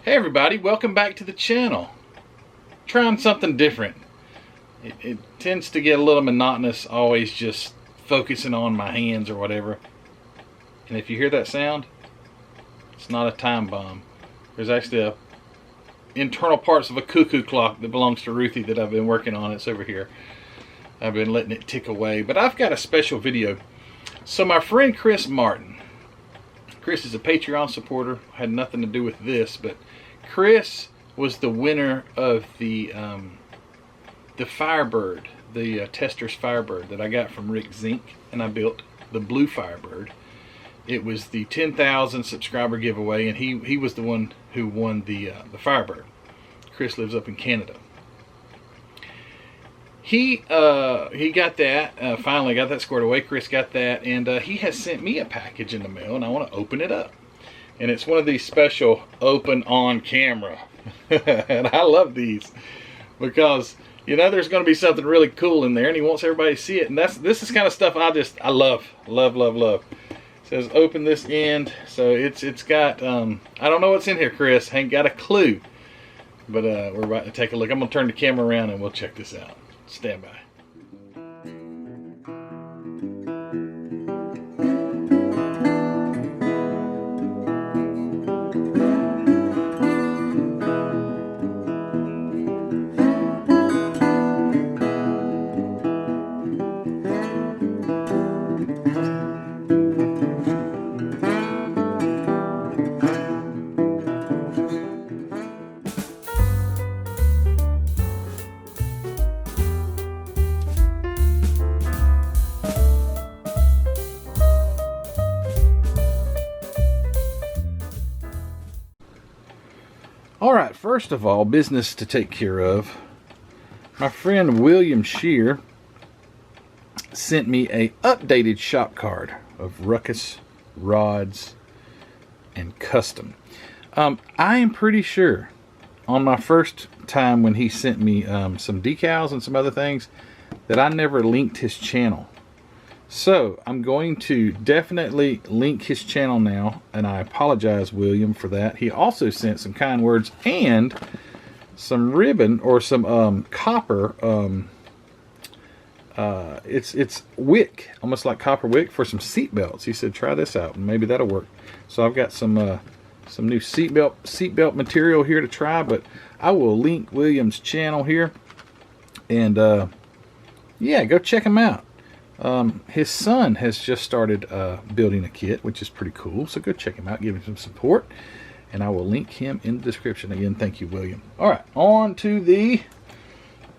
Hey everybody, welcome back to the channel. Trying something different. It tends to get a little monotonous, always just focusing on my hands or whatever. And if you hear that sound, it's not a time bomb. There's actually internal parts of a cuckoo clock that belongs to Ruthie that I've been working on. It's over here. I've been letting it tick away. But I've got a special video. So my friend Chris Martin. Chris is a Patreon supporter. Had nothing to do with this, but Chris was the winner of the Firebird, the Testors Firebird that I got from Rick Zink, and I built the blue Firebird. It was the 10,000 subscriber giveaway, and he was the one who won the Firebird. Chris lives up in Canada. He got that, finally got that squared away. Chris got that, and he has sent me a package in the mail, and I want to open it up. And it's one of these special open on camera. And I love these because, you know, there's going to be something really cool in there, and he wants everybody to see it. And this is kind of stuff I love. It says open this end, so it's got, I don't know what's in here, Chris. Ain't got a clue. But we're about to take a look. I'm going to turn the camera around and we'll check this out. Stand by. Alright, first of all, business to take care of. My friend William Shear sent me a updated shop card of Ruckus Rods and Kustom. I am pretty sure on my first time when he sent me some decals and some other things that I never linked his channel. So I'm going to definitely link his channel now, and I apologize, William, for that. He also sent some kind words and some ribbon or some copper. It's wick, almost like copper wick for some seat belts. He said try this out and maybe that'll work. So I've got some new seat belt material here to try, but I will link William's channel here, and yeah, go check him out. His son has just started building a kit, which is pretty cool, so go check him out, give him some support, and I will link him in the description. Again, thank you, William. Alright, on to the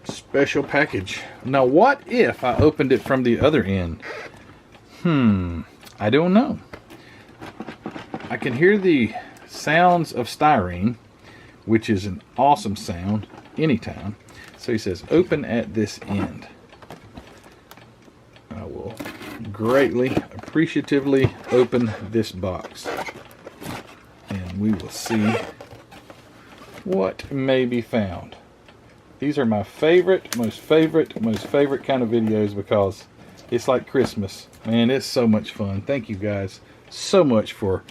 special package. Now, what if I opened it from the other end? I don't know. I can hear the sounds of styrene, which is an awesome sound anytime. So he says open at this end. I will greatly, appreciatively open this box, and we will see what may be found. These are my favorite, most favorite kind of videos because it's like Christmas. Man, it's so much fun. Thank you guys so much for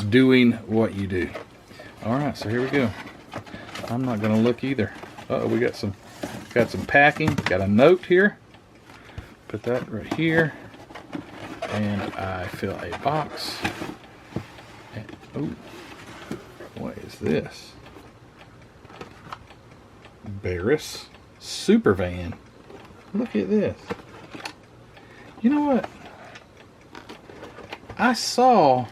doing what you do. Alright, so here we go. I'm not going to look either. Uh-oh, we got some packing. Got a note here. Put that right here, and I fill a box. And, oh, what is this? Barris Super Van. Look at this. You know what? I saw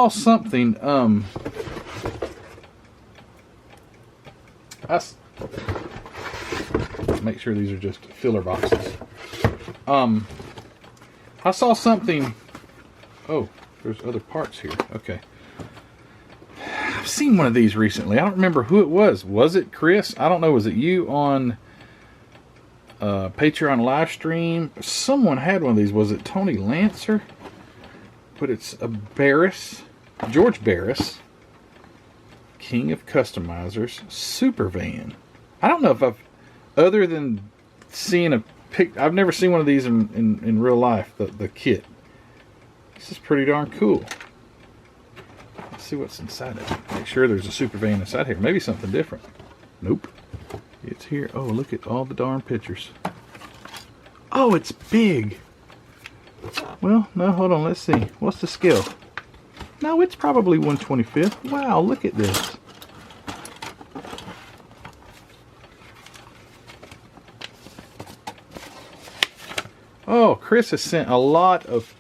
something. Make sure these are just filler boxes. I saw something. Oh, there's other parts here. Okay. I've seen one of these recently. I don't remember who it was. Was it Chris? I don't know. Was it you on Patreon live stream? Someone had one of these. Was it Tony Lancer? But it's a Barris, George Barris, King of Customizers, Super Van. I don't know if I've, other than seeing a pic, I've never seen one of these in real life, the kit. This is pretty darn cool. Let's see what's inside it. Make sure there's a super van inside here. Maybe something different. Nope. It's here. Oh, look at all the darn pictures. Oh, it's big. Well, no, hold on. Let's see. What's the scale? No, it's probably 1/25. Wow, look at this. Oh, Chris has sent a lot of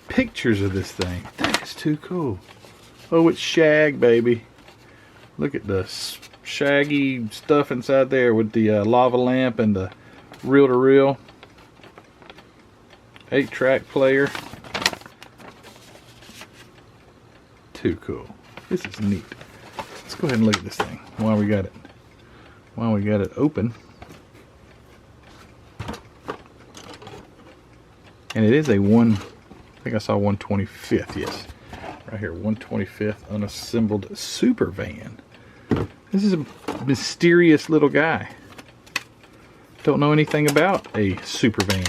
pictures of this thing. That is too cool. Oh, it's shag, baby. Look at the shaggy stuff inside there with the lava lamp and the reel-to-reel. 8-track player. Too cool. This is neat. Let's go ahead and look at this thing while we got it. While we got it open. And it is a I think I saw 1/25, yes. Right here, 1/25 unassembled super van. This is a mysterious little guy. Don't know anything about a super van.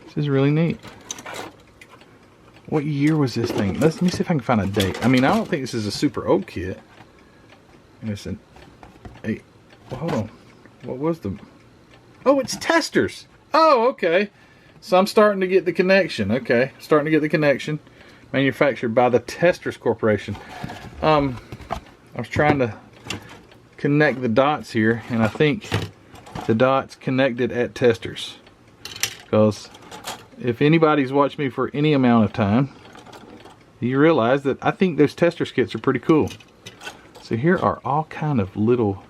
This is really neat. What year was this thing? Let me see if I can find a date. I mean, I don't think this is a super old kit. And it's well, hold on. What was the... Oh, it's Testors. Oh, okay. So I'm starting to get the connection. Okay, starting to get the connection. Manufactured by the Testors Corporation. I was trying to connect the dots here, and I think the dots connected at Testors. Because if anybody's watched me for any amount of time, you realize that I think those Testors kits are pretty cool. So here are all kind of little,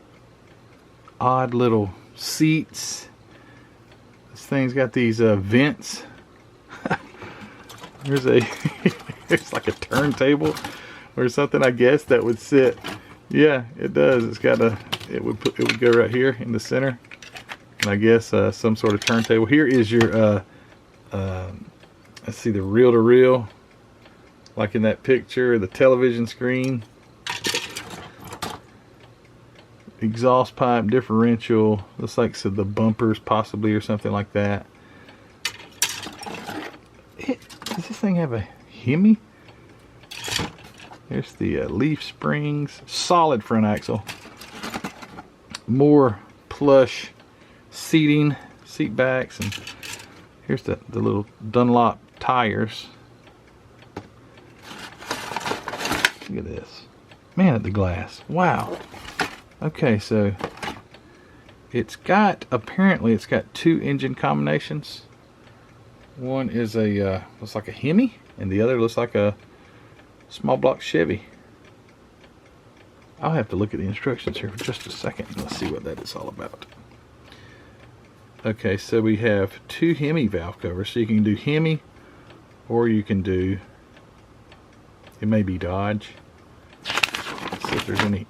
odd little seats. This thing's got these vents. There's it's like a turntable or something, I guess, that would sit. Yeah, it does. It's got it would go right here in the center. And I guess some sort of turntable. Here is your let's see, the reel-to-reel, like in that picture, the television screen. Exhaust pipe, differential, looks like the bumpers possibly or something like that. Does this thing have a Hemi? There's the leaf springs, solid front axle, more plush seating, seat backs, and here's the little Dunlop tires. Look at this. Man, at the glass. Wow. Okay, so apparently it's got 2 engine combinations. One is looks like a Hemi, and the other looks like a small block Chevy. I'll have to look at the instructions here for just a second. Let's see what that is all about. Okay, so we have 2 Hemi valve covers, so you can do Hemi, or you can do, it may be Dodge. Let's see if there's any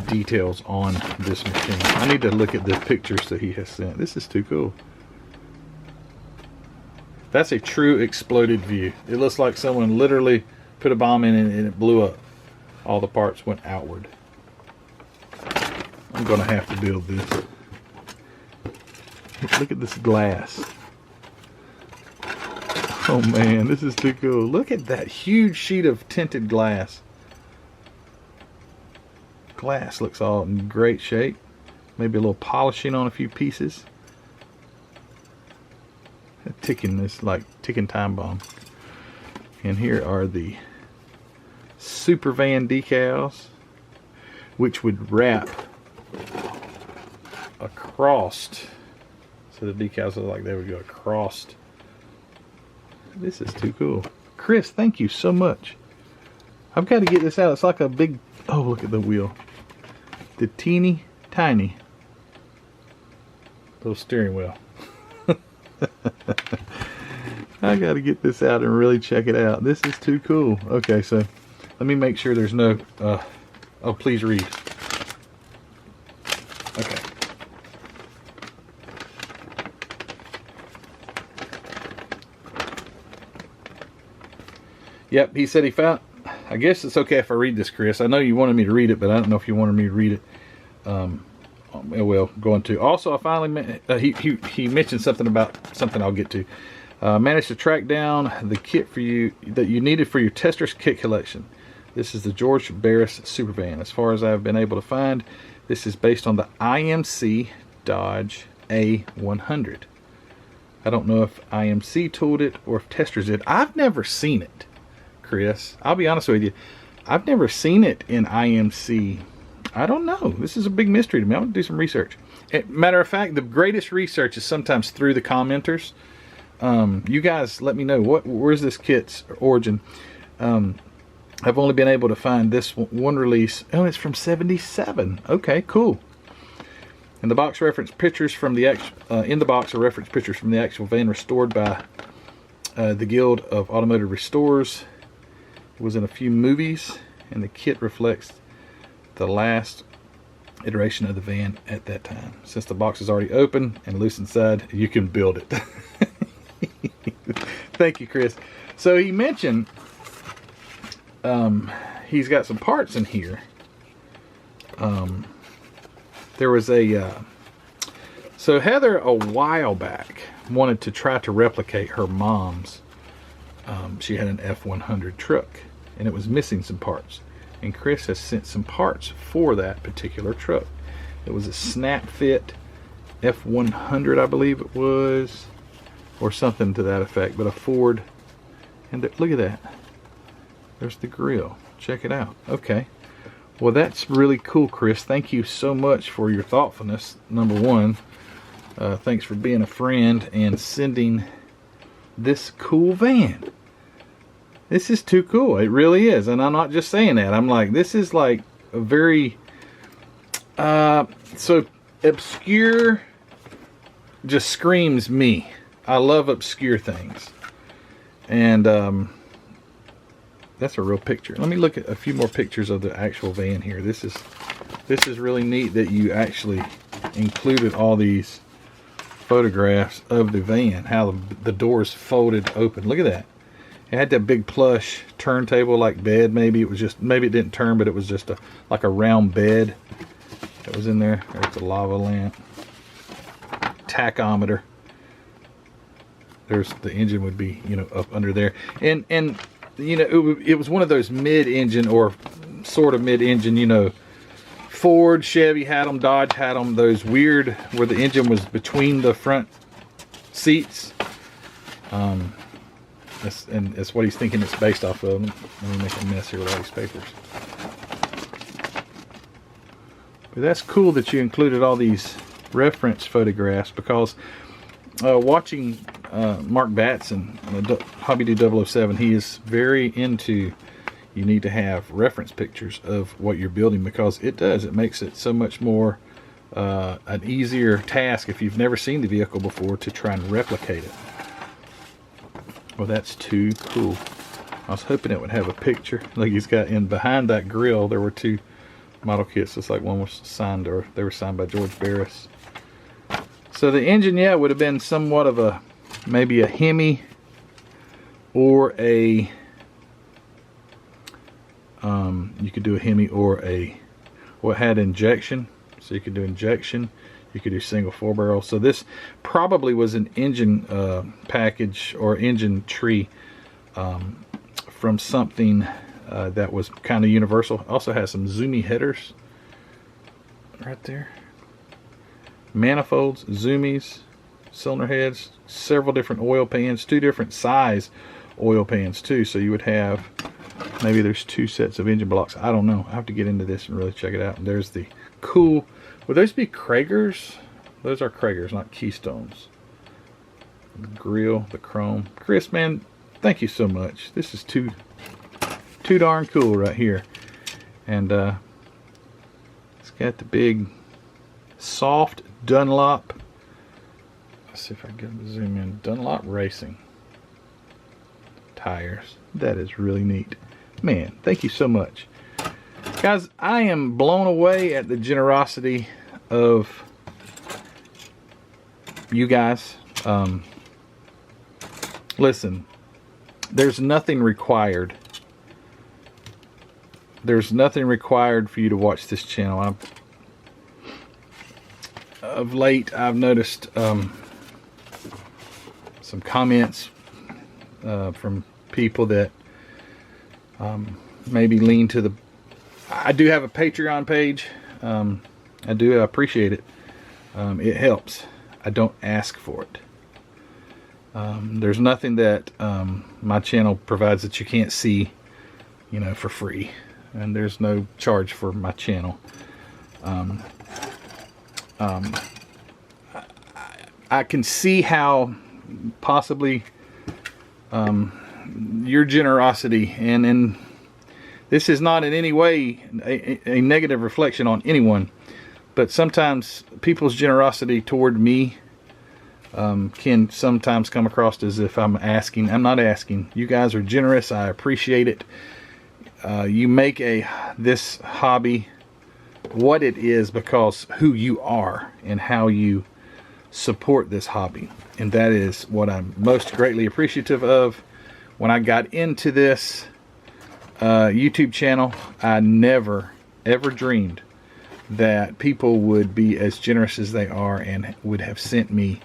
details on this machine. I need to look at the pictures that he has sent. This is too cool. That's a true exploded view. It looks like someone literally put a bomb in it and it blew up. All the parts went outward. I'm gonna have to build this. Look at this glass. Oh man, this is too cool. Look at that huge sheet of tinted glass. Glass looks all in great shape. Maybe a little polishing on a few pieces. This like ticking time bomb. And here are the super van decals, which would wrap across. So the decals look like they would go across. This is too cool. Chris, thank you so much. I've got to get this out. It's like a big, oh, look at the wheel. The teeny tiny little steering wheel. I got to get this out and really check it out. This is too cool. Okay, so let me make sure there's no, oh, please read. Okay. Yep, he said he found, I guess it's okay if I read this, Chris. I know you wanted me to read it, but I don't know if you wanted me to read it well, going to. Also, I finally, he mentioned something about something I'll get to. Managed to track down the kit for you that you needed for your Testors kit collection. This is the George Barris Supervan. As far as I've been able to find, this is based on the IMC Dodge A100. I don't know if IMC tooled it or if Testors did. I've never seen it, Chris. I'll be honest with you. I've never seen it in IMC. I don't know. This is a big mystery to me. I'm going to do some research. Matter of fact, the greatest research is sometimes through the commenters. You guys let me know, where's this kit's origin. I've only been able to find this one release. Oh, it's from '77. Okay, cool. In the box reference pictures from the in the box are reference pictures from the actual van restored by the Guild of Automotive Restorers. It was in a few movies, and the kit reflects the last iteration of the van at that time. Since the box is already open and loose inside, you can build it. Thank you, Chris. So he mentioned he's got some parts in here. There was so Heather a while back wanted to try to replicate her mom's. She had an F100 truck and it was missing some parts, and Chris has sent some parts for that particular truck. It was a snap fit F100, I believe it was, or something to that effect, but a Ford. And look at that, there's the grill. Check it out. Okay, well, that's really cool, Chris. Thank you so much for your thoughtfulness, number one. Thanks for being a friend and sending this cool van. This is too cool. It really is. And I'm not just saying that. I'm like, this is like a very so obscure just screams me. I love obscure things. And that's a real picture. Let me look at a few more pictures of the actual van here. This is really neat that you actually included all these photographs of the van, how the doors folded open. Look at that. It had that big plush turntable like bed. Maybe it was just, maybe it didn't turn, but it was just like a round bed that was in there. There's the lava lamp, tachometer. There's the engine would be, you know, up under there, and you know, it was one of those mid-engine or sort of mid-engine, you know, Ford, Chevy had them, Dodge had them, those weird where the engine was between the front seats. That's what he's thinking it's based off of. Let me make a mess here with all these papers. But that's cool that you included all these reference photographs, because watching Mark Batson, Hobby Do 007, he is very into, you need to have reference pictures of what you're building, because it makes it so much more an easier task if you've never seen the vehicle before to try and replicate it. Well, that's too cool. I was hoping it would have a picture. Like he's got in behind that grill, there were two model kits. Just like one was signed, or they were signed by George Barris. So the engine, yeah, would have been somewhat of a, maybe a Hemi or a, you could do a Hemi or a, what had injection. So you could do injection. You could do single 4-barrel. So this probably was an engine package or engine tree from something that was kind of universal. Also has some zoomy headers right there. Manifolds, zoomies, cylinder heads, several different oil pans, 2 different size oil pans too. So you would have, maybe there's 2 sets of engine blocks. I don't know. I have to get into this and really check it out. And there's the cool, would those be Kragers? Those are Kragers, not Keystones. The grill, the chrome. Chris, man, thank you so much. This is too darn cool right here. And it's got the big soft Dunlop. Let's see if I can zoom in. Dunlop Racing tires. That is really neat. Man, thank you so much. Guys, I am blown away at the generosity of you guys. Listen, there's nothing required. There's nothing required for you to watch this channel. of late I've noticed some comments from people that maybe lean to the... I do have a Patreon page. I do appreciate it. It helps. I don't ask for it. There's nothing that my channel provides that you can't see, you know, for free. And there's no charge for my channel. I can see how possibly your generosity, and this is not in any way a negative reflection on anyone, but sometimes people's generosity toward me can sometimes come across as if I'm asking. I'm not asking. You guys are generous. I appreciate it. You make this hobby what it is because who you are and how you support this hobby, and that is what I'm most greatly appreciative of. When I got into this YouTube channel, I never ever dreamed that people would be as generous as they are and would have sent me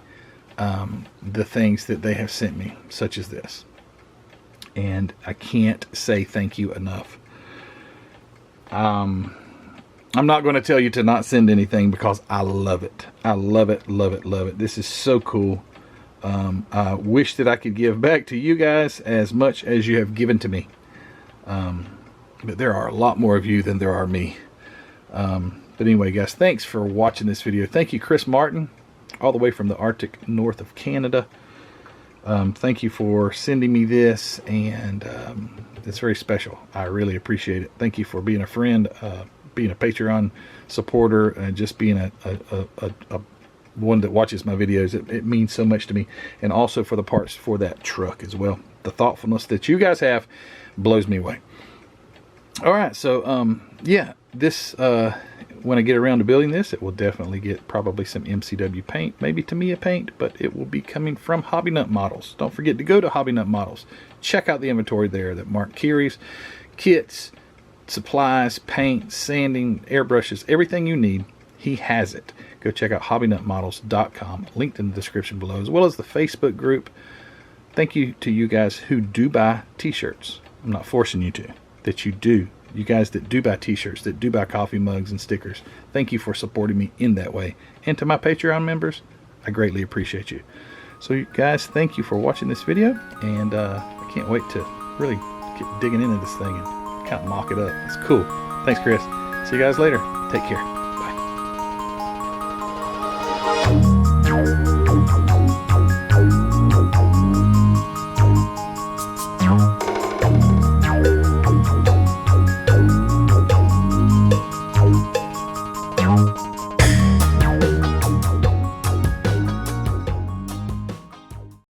the things that they have sent me, such as this. And I can't say thank you enough. I'm not going to tell you to not send anything because I love it. I love it, love it, love it. This is so cool. I wish that I could give back to you guys as much as you have given to me. But there are a lot more of you than there are me. But anyway, guys, thanks for watching this video. Thank you, Chris Martin, all the way from the Arctic north of Canada. Thank you for sending me this, and it's very special. I really appreciate it. Thank you for being a friend, being a Patreon supporter, and just being a one that watches my videos. It means so much to me. And also for the parts for that truck as well. The thoughtfulness that you guys have blows me away. All right, so yeah, this when I get around to building this, it will definitely get probably some MCW paint, maybe Tamiya paint, but it will be coming from Hobby Nut Models. Don't forget to go to Hobby Nut Models. Check out the inventory there that Mark carries. Kits, supplies, paint, sanding, airbrushes, everything you need, he has it. Go check out hobbynutmodels.com, linked in the description below, as well as the Facebook group. Thank you to you guys who do buy t-shirts. I'm not forcing you to, that you do. You guys that do buy t-shirts, that do buy coffee mugs and stickers, thank you for supporting me in that way. And to my Patreon members, I greatly appreciate you. So you guys, thank you for watching this video, and I can't wait to really get digging into this thing and kind of mock it up. It's cool. Thanks, Chris. See you guys later. Take care. Bye.